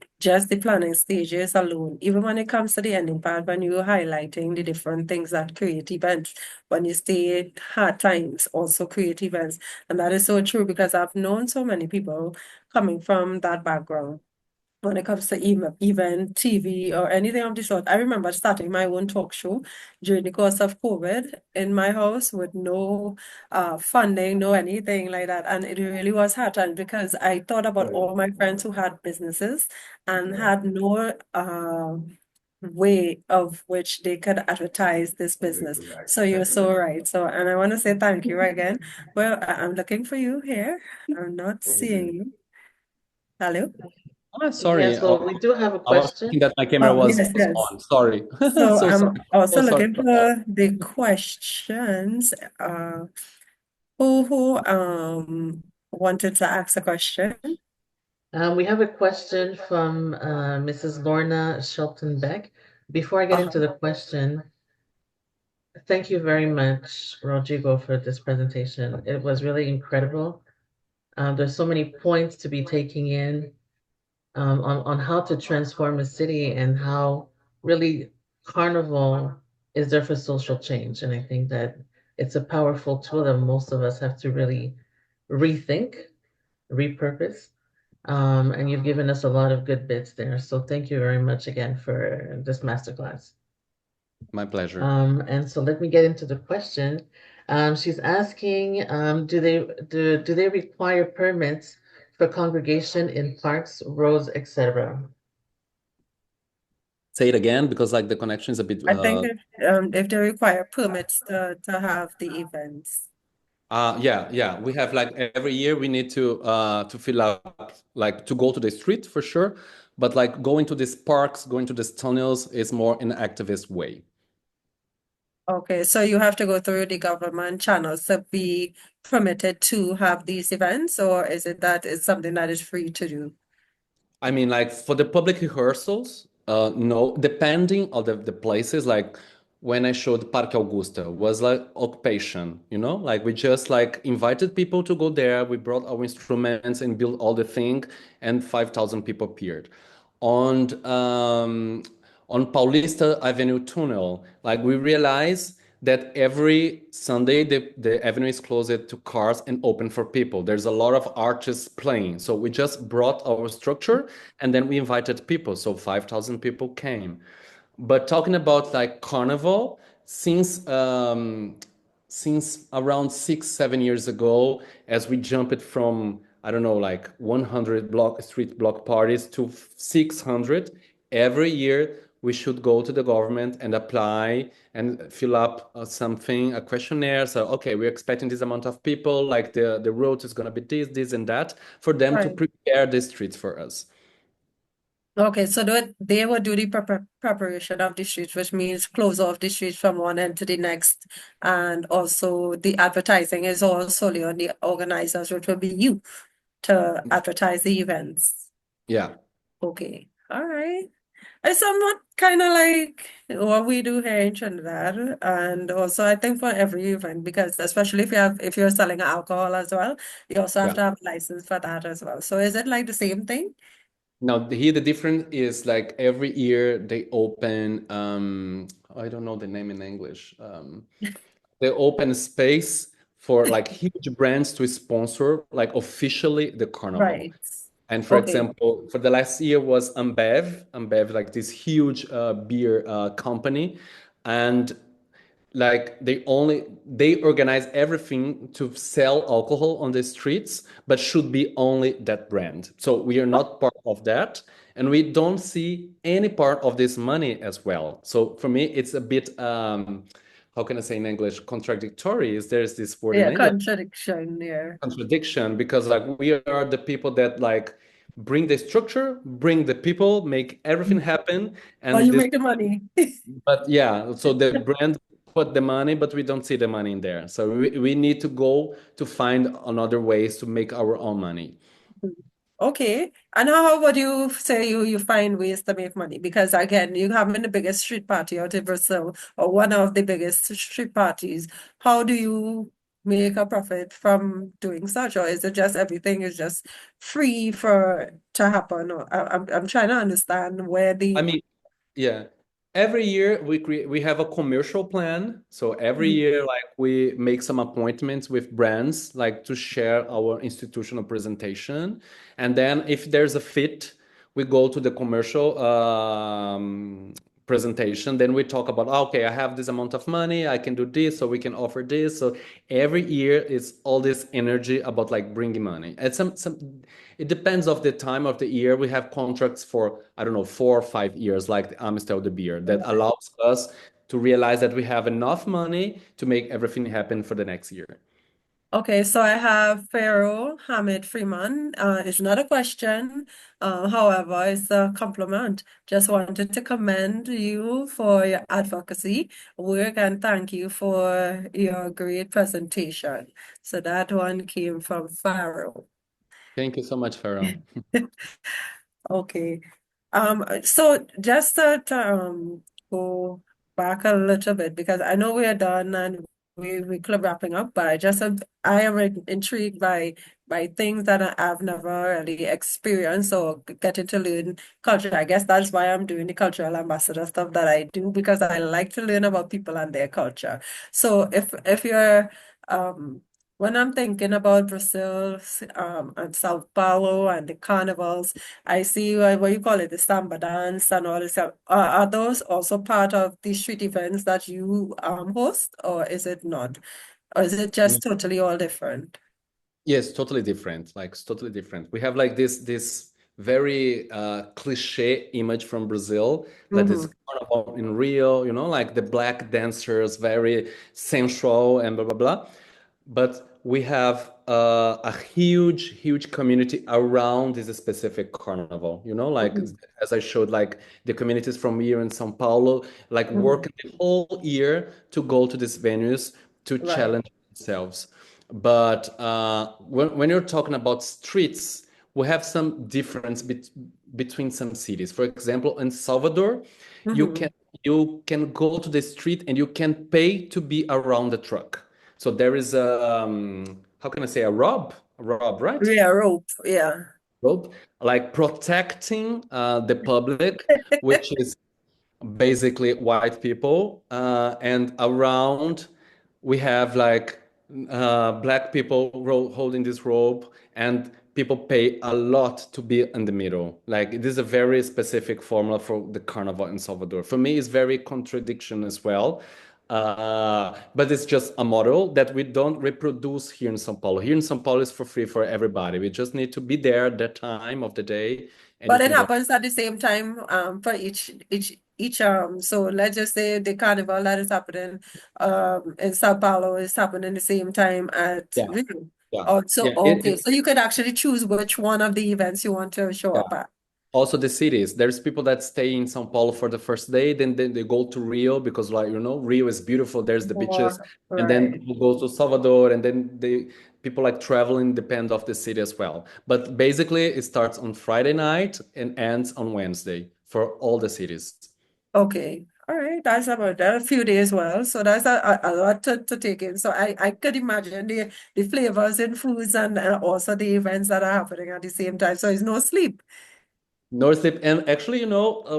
planning stages alone, even when it comes to the ending part, when you're highlighting the different things that create events, when you stay at hard times, also create events. And that is so true because I've known so many people coming from that background when it comes to even TV or anything of the sort. I remember starting my own talk show during the course of COVID in my house with no funding, no anything like that. And it really was hard time because I thought about all my friends who had businesses and had no way of which they could advertise this business. So you're so right. So, and I want to say thank you again. Well, I'm looking for you here. I'm not seeing you. Hello? Sorry. Yes, well, we do have a I was question. thinking that my camera Oh, was yes, yes. on. Sorry. So So sorry. I'm also So sorry looking about that. for the questions. Who wanted to ask a question? We have a question from Mrs. Lorna Shelton Beck. Before I get into the question, thank you very much, Rodrigo, for this presentation. It was really incredible. There's so many points to be taking in on how to transform a city and how really Carnival is there for social change. And I think that it's a powerful tool that most of us have to really rethink, repurpose. And you've given us a lot of good bits there. So thank you very much again for this masterclass. My pleasure. And so let me get into the question. She's asking, do they require permits for congregation in parks, roads, etc.? Say it again because like the connection is a bit I think if they require permits to have the events. yeah. We have like every year we need to fill up, like to go to the street for sure, but like going to these parks, going to these tunnels is more in an activist way. Okay, so you have to go through the government channels to be permitted to have these events, or is it that it's something that is free to do? I mean, like for the public rehearsals, no, depending on the places, like when I showed Parque Augusta was like occupation, like we just like invited people to go there. We brought our instruments and built all the thing, and 5,000 people appeared. On Paulista Avenue Tunnel, like we realized that every Sunday the avenue is closed to cars and open for people. There's a lot of artists playing. So we just brought our structure and then we invited people. So 5,000 people came. But talking about like Carnival, since around 6, 7 years ago, as we jumped from, I don't know, like 100 street block parties to 600, every year we should go to the government and apply and fill up a questionnaire. So, okay, we're expecting this amount of people, like the road is going to be this, and that, for them to Right. prepare the streets for us. Okay, so they will do the preparation of the streets, which means close off the streets from one end to the next. And also the advertising is all solely on the organizers, which will be you to advertise the events. Yeah. Okay, all right. It's somewhat kind of like what we do here in Trinidad, and also I think for every event, because especially if you're selling alcohol as well, you also have Yeah. to have a license for that as well. So is it like the same thing? Now here the difference is like every year they open I don't know the name in English. They open space for like huge brands to sponsor like officially the carnival. Right. And for Okay. example, for the last year was Ambev, like this huge beer company, and like they organize everything to sell alcohol on the streets, but should be only that brand. So we are not part of that, and we don't see any part of this money as well. So for me, it's a bit how can I say in English, contradictory. There's this word in Yeah, English? contradiction, yeah. Contradiction, because like we are the people that like bring the structure, bring the people, make everything happen, Oh, and you this. make the money. But yeah, so the brand put the money, but we don't see the money in there. So we need to go to find another ways to make our own money. Okay. And how would you say you find ways to make money? Because again, you having the biggest street party out in Brazil, or one of the biggest street parties. How do you make a profit from doing such? Or is it just everything is just free for to happen? Or I'm trying to understand where I the mean, yeah. Every year we have a commercial plan. So every Mhm. year, like we make some appointments with brands, like to share our institutional presentation. And then if there's a fit, we go to the commercial presentation. Then we talk about, okay, I have this amount of money, I can do this, so we can offer this. So every year it's all this energy about like bringing money. And some it depends of the time of the year. We have contracts for, I don't know, 4 or 5 years, like the Amstel the beer, that allows us to realize that we have enough money to make everything happen for the next year. Okay, so I have Pharaoh Hamid Freeman. It's not a question, however, it's a compliment. Just wanted to commend you for your advocacy work and thank you for your great presentation. So that one came from Pharaoh. Thank you so much, Farah. Okay. So just to go back a little bit because I know we are done and we club wrapping up, but I am intrigued by things that I've never really experienced or getting to learn culture. I guess that's why I'm doing the cultural ambassador stuff that I do because I like to learn about people and their culture. So if you're when I'm thinking about Brazil, and Sao Paulo and the carnivals, I see what you call it, the samba dance and all this stuff. Are those also part of the street events that you host, or is it not? Or is it just totally all different? Yes, totally different. Like it's totally different. We have like this very cliche image from Brazil that is Mm-hmm. carnival in Rio, like the black dancers, very sensual and blah blah blah. But we have a huge community around this specific carnival. Like Mm-hmm. as I showed, like the communities from here in Sao Paulo, like Mm-hmm. working the whole year to go to these venues to Right. challenge themselves. But when you're talking about streets, we have some difference between some cities. For example, in Salvador, you Mm-hmm. can you can go to the street and you can pay to be around the truck. So there is how can I say, a rob, right? Yeah, rope. Yeah. Rob, like protecting the public, which is basically white people, and around we have like black people holding this rope, and people pay a lot to be in the middle. Like it is a very specific formula for the carnival in Salvador. For me, it's very contradiction as well. But it's just a model that we don't reproduce here in Sao Paulo. Here in Sao Paulo is for free for everybody. We just need to be there at that time of the day, and you But it can go. happens at the same time for each so let's just say the carnival that is happening in Sao Paulo is happening the same time at Yeah, Rio. yeah, Oh, so yeah. okay, so you could actually choose which one of the events you want to show Yeah. up at. Also the cities. There's people that stay in São Paulo for the first day, then they go to Rio because, like, Rio is beautiful. There's the beaches, More, and then right. people go to Salvador, and then people like traveling depend of the city as well. But basically, it starts on Friday night and ends on Wednesday for all the cities. Okay. All right. That's about that. A few days well. So that's a lot to take in. So I could imagine the flavors in foods and also the events that are happening at the same time. So it's no sleep. No sleep. And actually,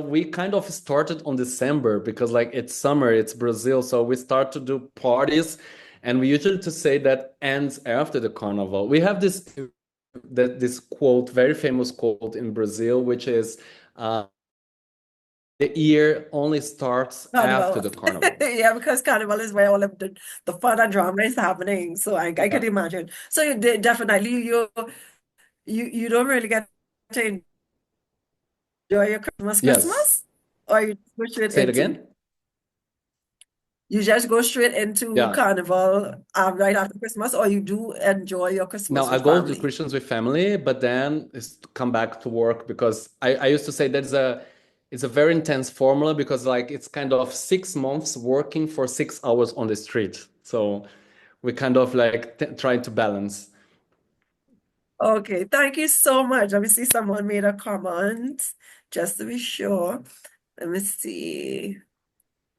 we kind of started on December because like it's summer, it's Brazil, so we start to do parties, and we usually to say that ends after the carnival. We have this quote, very famous quote in Brazil, which is uh, the year only starts after Carnival. the carnival. Yeah, because Carnival is where all of the fun and drama is happening. So I Yeah. can imagine. So definitely you don't really get to enjoy your Yes. Christmas, or you go straight Say it into again. you just go straight into Yeah. Carnival right after Christmas, or you do enjoy your Now Christmas I with go to family. Christians with family, but then it's to come back to work because I used to say that it's a very intense formula because like it's kind of 6 months working for 6 hours on the street. So we kind of like trying to balance. Okay, thank you so much. Let me see, someone made a comment just to be sure. Let me see.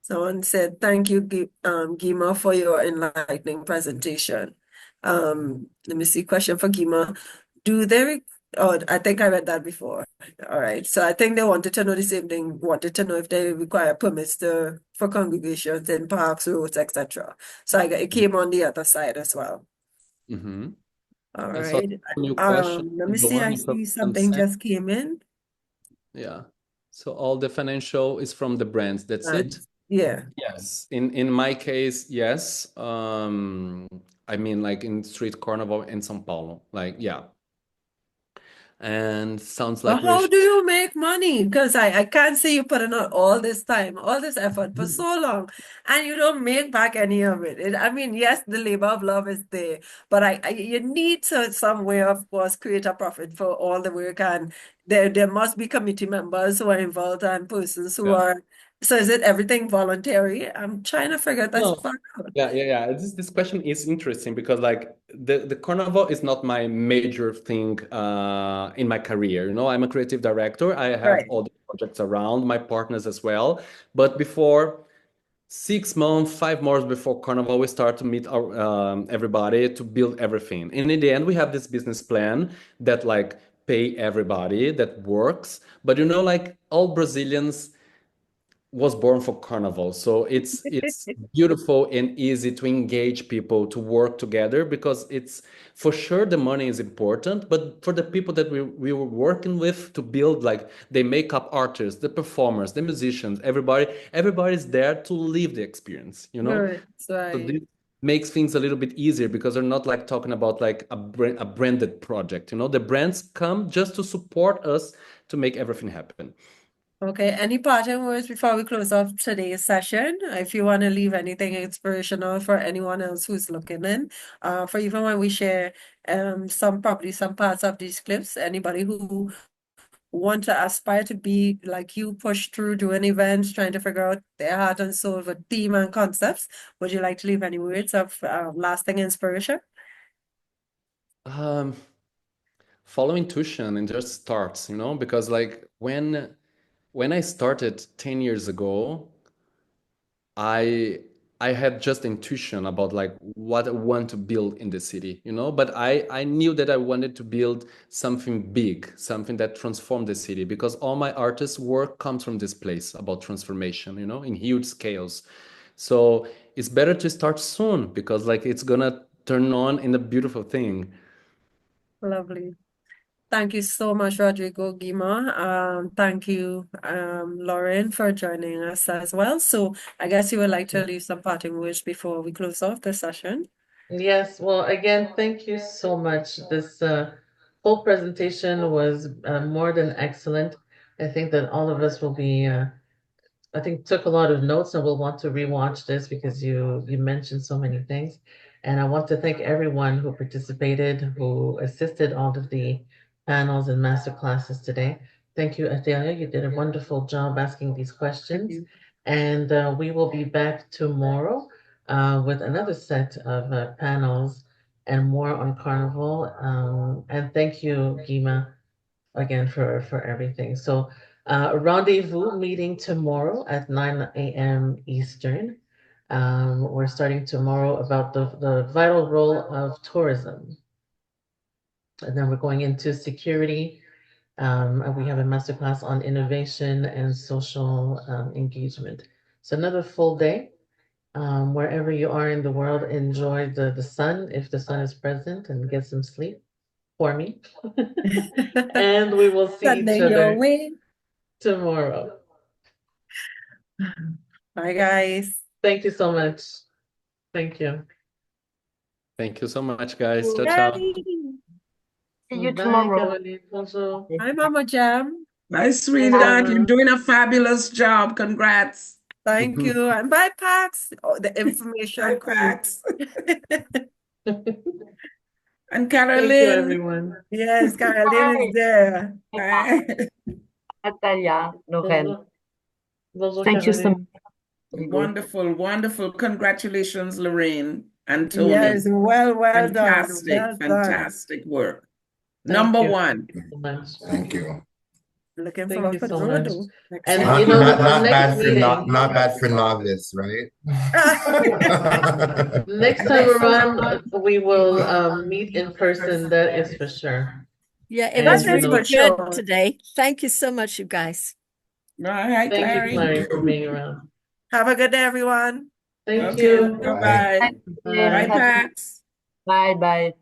Someone said, thank you, Gima, for your enlightening presentation. Let me see, question for Gima. Do they, oh, I think I read that before. All right. So I think they wanted to know the same thing, wanted to know if they require permits for congregations in parks, roads, etc. So it came on the other side as well. Mm-hmm. All I saw right. a new question. Let me see. I Giovanni from see something consent. just came in. Yeah. So all the financial is from the brands. That's it? Yeah. Yes. In my case, yes. I mean, like in Street Carnival in São Paulo. Like, yeah. And sounds But like we're how do you make money? Because I can't see you putting out all this time, all this effort for so long, and you don't make back any of it. I mean, yes, the labor of love is there, but you need to some way, of course, create a profit for all the work, and there must be committee members who are involved and persons who yeah. are. So is it everything voluntary? I'm trying to figure this No. part out. Yeah. This question is interesting because like the carnival is not my major thing in my career. You know, I'm a creative director. I have Right. all the projects around, my partners as well. But before 6 months, 5 months before Carnival, we start to meet our everybody to build everything. And in the end, we have this business plan that like pay everybody that works. But you know, like all Brazilians was born for Carnival, so it's beautiful and easy to engage people to work together because it's for sure the money is important, but for the people that we were working with to build like the makeup artists, the performers, the musicians, everybody's there to live the experience, you know. Right. So Right. this makes things a little bit easier because they're not like talking about like a branded project, you know. The brands come just to support us to make everything happen. Okay, any parting words before we close off today's session? If you want to leave anything inspirational for anyone else who's looking in, for even when we share probably some parts of these clips, anybody who want to aspire to be like you, push through doing events, trying to figure out their heart and soul for theme and concepts, would you like to leave any words of lasting inspiration? Um, Follow intuition and just starts, you know, because like when I started 10 years ago, I I had just intuition about like what I want to build in the city, you know, but I knew that I wanted to build something big, something that transformed the city because all my artist work comes from this place about transformation, you know, in huge scales. So it's better to start soon because like it's gonna turn on in a beautiful thing. Lovely. Thank you so much, Rodrigo Guima. Thank you, Lauren, for joining us as well. So I guess you would like to leave some parting words before we close off the session. Yes, well, again, thank you so much. This whole presentation was more than excellent. I think that all of us will be I think took a lot of notes and will want to rewatch this because you mentioned so many things. And I want to thank everyone who participated, who assisted all of the panels and master classes today. Thank you, Adelia. You did a wonderful job asking these questions. And we will be back tomorrow with another set of panels and more on Carnival. And thank you, Gima, again for everything. So rendezvous meeting tomorrow at 9 a.m. Eastern. We're starting tomorrow about the vital role of tourism. And then we're going into security. And we have a masterclass on innovation and social engagement. So another full day. Wherever you are in the world, enjoy the sun if the sun is present and get some sleep for me. And we will see each Sending your other way. tomorrow. Bye, guys. Thank you so much. Thank you. Thank you so much, guys. Ciao, ciao. Yay. See you Bye, tomorrow. Caroline. Bonjour. Hi, Mama Jam. Bye, sweetheart. You're Bye. doing a fabulous job. Congrats. Thank you. And bye, Pax. Oh, the information Bye, crew. Pax. And Thank you, Carolyn. everyone. Yes, Caroline is there. Bye. Natalia, Lorraine. Bonjour. Bonjour, Thank you so much. Caroline. Wonderful, wonderful. Congratulations, Lorraine and Tony. Yes, well done. Fantastic, Well done. fantastic work. Number you one. so much. Thank you. Looking Thank forward you for the so road much. though, next And year. Not, you know, not, the not next bad for meeting, not bad for novice, right? next time around, we will meet in person, that is for sure. Yeah, it And, was you That is really know, for good sure. today. Thank you so much, you guys. All right, thank you, Clary. Clary, for being around. Have a good day, everyone. Thank Okay, you. bye-bye. Yeah, Bye, Bye. Pax. bye bye.